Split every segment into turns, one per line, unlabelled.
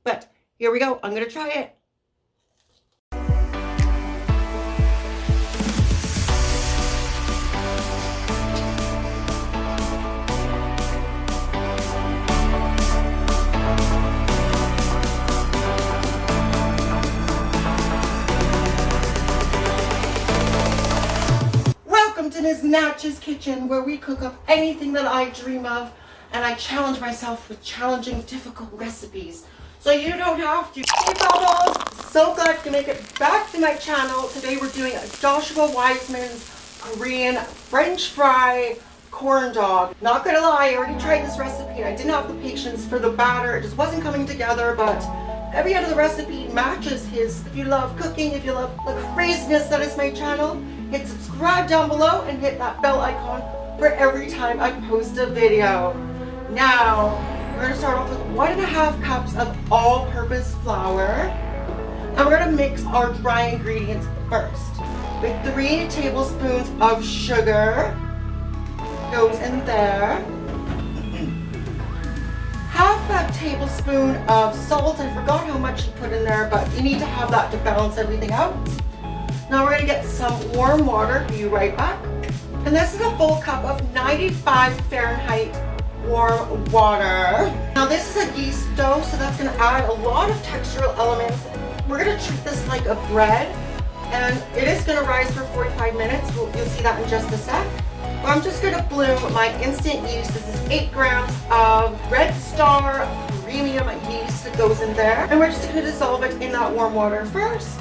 But here we go. I'm going to try it. Welcome to Ms. Natch's Kitchen, where we cook up anything that I dream of, and I challenge myself with challenging, difficult recipes, so you don't have to. Hey Bubbles! So glad to make it back to my channel. Today we're doing Joshua Weissman's Korean French fry corn dog. Not gonna lie, I already tried this recipe and I didn't have the patience for the batter. It just wasn't coming together, but every other recipe matches his. If you love cooking, if you love the craziness that is my channel, hit subscribe down below and hit that bell icon for every time I post a video. Now, we're going to start off with 1.5 cups of all-purpose flour. And we're going to mix our dry ingredients first. With 3 tablespoons of sugar goes in there. Half a tablespoon of salt. I forgot how much you put in there, but you need to have that to balance everything out. Now we're going to get some warm water. Be right back. And this is a full cup of 95 Fahrenheit warm water. Now this is a yeast dough, so that's going to add a lot of textural elements. We're going to treat this like a bread, and it is going to rise for 45 minutes. You'll see that in just a sec. But I'm just going to bloom my instant yeast. This is 8 grams of Red Star premium yeast that goes in there. And we're just going to dissolve it in that warm water first.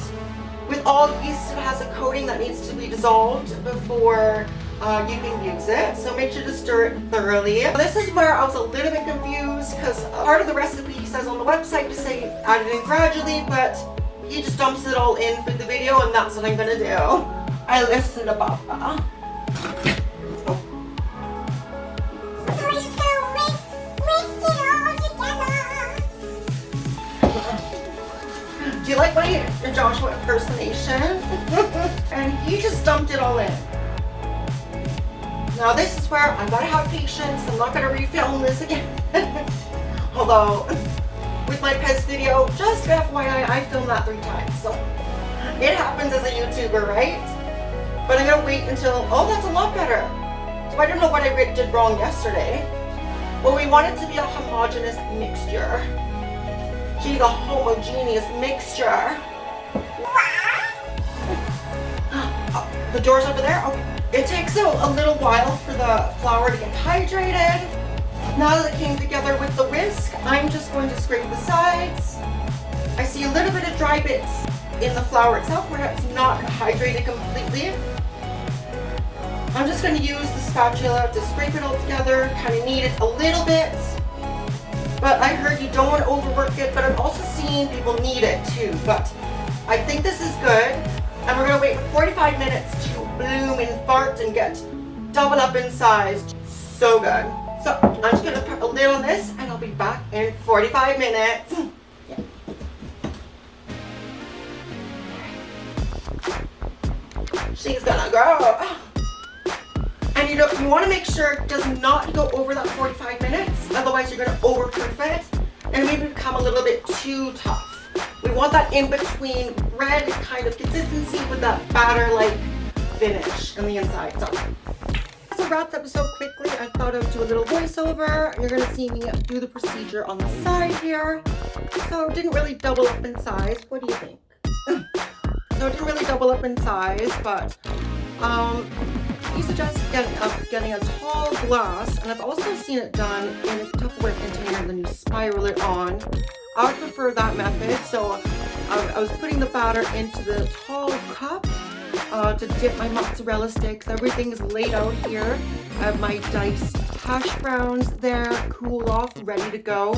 With all yeast, it has a coating that needs to be dissolved before you can use it, so make sure to stir it thoroughly. This is where I was a little bit confused, because part of the recipe says on the website to say add it in gradually, but he just dumps it all in for the video, and that's what I'm going to do. I listen to Papa. Do you like my Joshua impersonation? And he just dumped it all in. Now this is where I gotta have patience. I'm not gonna refilm this again. Although, with my pets video, just FYI, I filmed that 3 times. So, it happens as a YouTuber, right? But I'm gonna wait until, oh, that's a lot better. So I don't know what I did wrong yesterday. Well, we want it to be a homogeneous mixture. She's a homogeneous mixture. Oh, the door's over there? Okay. It takes a little while for the flour to get hydrated. Now that it came together with the whisk, I'm just going to scrape the sides. I see a little bit of dry bits in the flour itself where it's not hydrated completely. I'm just going to use the spatula to scrape it all together, kind of knead it a little bit. But I heard you don't want to overwork it, but I've also seen people knead it too. But I think this is good. And we're going to wait for 45 minutes to bloom and fart and get double up in size. So good. So I'm just going to put a lid on this and I'll be back in 45 minutes. Yeah. She's gonna grow. And you want to make sure it does not go over that 45 minutes. Otherwise you're going to overproof it and maybe become a little bit too tough. We want that in between bread kind of consistency with that batter-like finish on the inside. So wrap up so quickly, I thought I would do a little voiceover. You're going to see me do the procedure on the side here. So it didn't really double up in size. What do you think? So it didn't really double up in size, but he suggests getting a tall glass, and I've also seen it done in a Tupperware container and then you spiral it on. I would prefer that method, so I was putting the batter into the tall cup to dip my mozzarella sticks. Everything is laid out here. I have my diced hash browns there, cooled off, ready to go.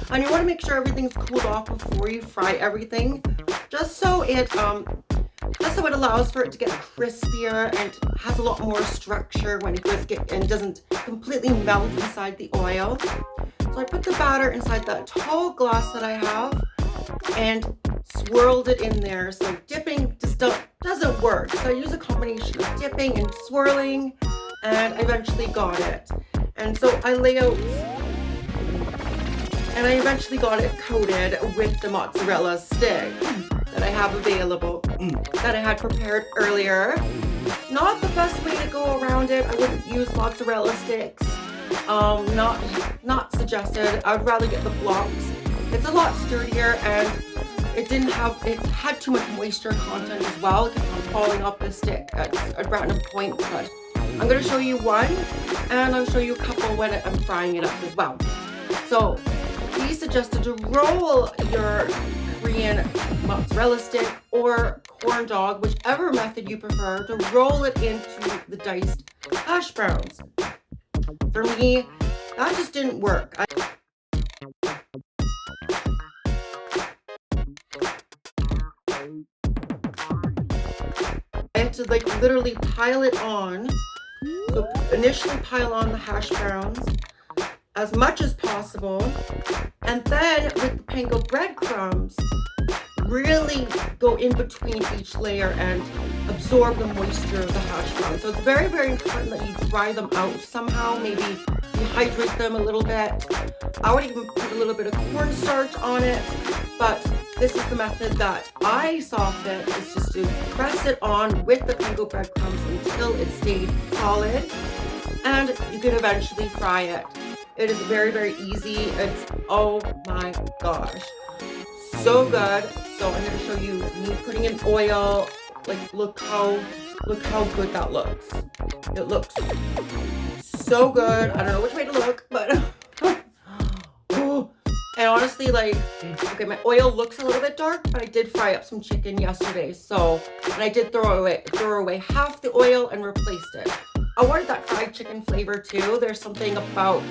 And you want to make sure everything's cooled off before you fry everything, just so it allows for it to get crispier and has a lot more structure when it doesn't completely melt inside the oil. So I put the batter inside that tall glass that I have and swirled it in there. So dipping just doesn't work. So I use a combination of dipping and swirling, and I eventually got it. And so I lay out and I eventually got it coated with the mozzarella stick that I have available, that I had prepared earlier. Not the best way to go around it. I wouldn't use mozzarella sticks. Not suggested. I would rather get the blocks. It's a lot sturdier, and it had too much moisture content as well. It kept on falling off the stick at random points, but I'm going to show you one, and I'll show you a couple when I'm frying it up as well. So he suggested to roll your Korean mozzarella stick or corn dog, whichever method you prefer, to roll it into the diced hash browns. For me, that just didn't work. I had to literally pile it on. So initially pile on the hash browns as much as possible, and then with the panko breadcrumbs, really go in between each layer and absorb the moisture of the hash browns. So it's very, very important that you dry them out somehow, maybe dehydrate them a little bit. I would even put a little bit of cornstarch on it, but this is the method that I saw fit, is just to press it on with the panko breadcrumbs until it stayed solid, and you can eventually fry it. It is very, very easy. It's, oh my gosh, so good. So I'm going to show you me putting in oil. Like, look how good that looks. It looks so good. I don't know which way to look, but oh. And honestly, like, okay, my oil looks a little bit dark, but I did fry up some chicken yesterday. So, and I did throw away half the oil and replaced it. I wanted that fried chicken flavor too. There's something about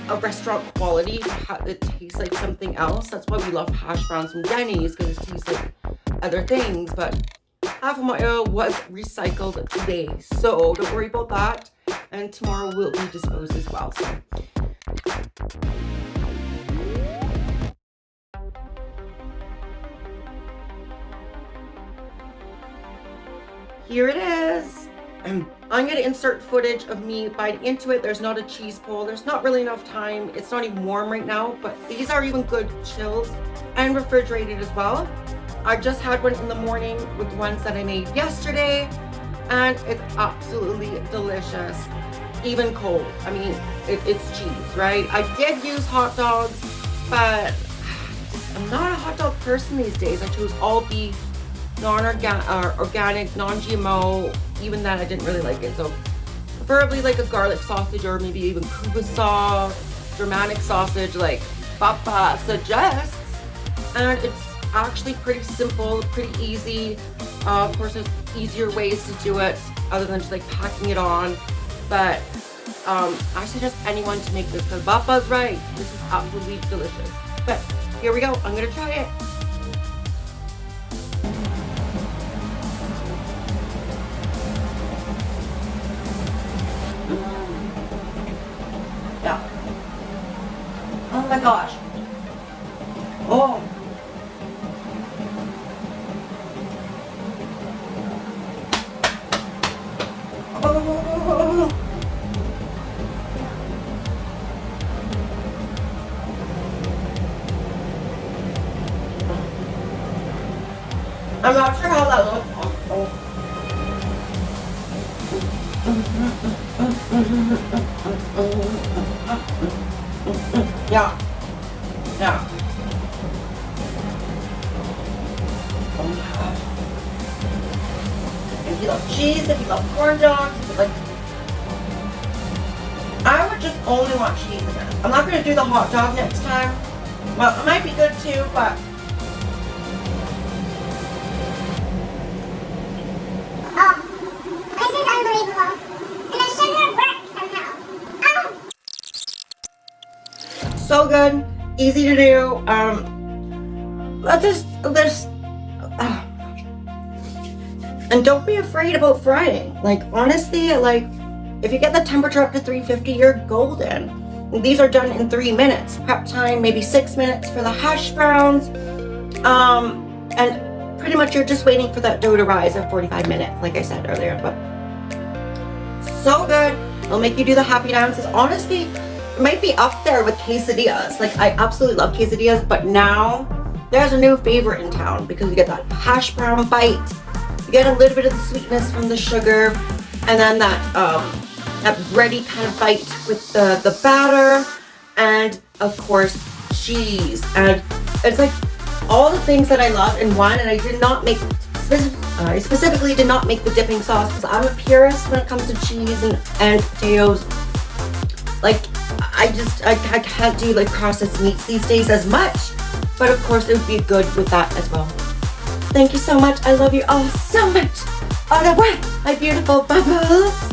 a restaurant quality that tastes like something else. That's why we love hash browns from Denny's, because it tastes like other things. But half of my oil was recycled today, so don't worry about that. And tomorrow will be disposed as well. So here it is. I'm going to insert footage of me biting into it. There's not a cheese pull. There's not really enough time. It's not even warm right now, but these are even good chilled and refrigerated as well. I just had one in the morning with the ones that I made yesterday, and it's absolutely delicious, even cold. I mean, it's cheese, right? I did use hot dogs, but I'm not a hot dog person these days. I chose all beef, organic, non-GMO. Even that I didn't really like it, so preferably like a garlic sausage, or maybe even kubasa, Germanic sausage like Papa suggests. And it's actually pretty simple, pretty easy. Of course, there's easier ways to do it other than just like packing it on, but I suggest anyone to make this, because Papa's right, this is absolutely delicious. But here we go, I'm gonna try it. Yeah. Oh my gosh. Oh. Oh. I'm not sure how that looks. Oh. Yeah. Yeah. Oh my gosh. If you love cheese, if you love corn dogs, like, I would just only want cheese again. I'm not going to do the hot dog next time. Well, it might be good too, but
this is unbelievable. And the sugar works somehow.
so good, easy to do. And don't be afraid about frying. Like, honestly, like, if you get the temperature up to 350, you're golden. These are done in 3 minutes. Prep time, maybe 6 minutes for the hash browns. And pretty much you're just waiting for that dough to rise at 45 minutes, like I said earlier. But so good. It'll make you do the happy dances. Honestly, might be up there with quesadillas. Like, I absolutely love quesadillas, but now there's a new favorite in town because you get that hash brown bite. You get a little bit of the sweetness from the sugar, and then that bready kind of bite with the batter, and of course cheese. And it's like all the things that I love in one. And I did not make I specifically did not make the dipping sauce because I'm a purist when it comes to cheese and potatoes. Like, I can't do like processed meats these days as much, but of course it would be good with that as well. Thank you so much. I love you all so much. Au revoir, my beautiful bubbles.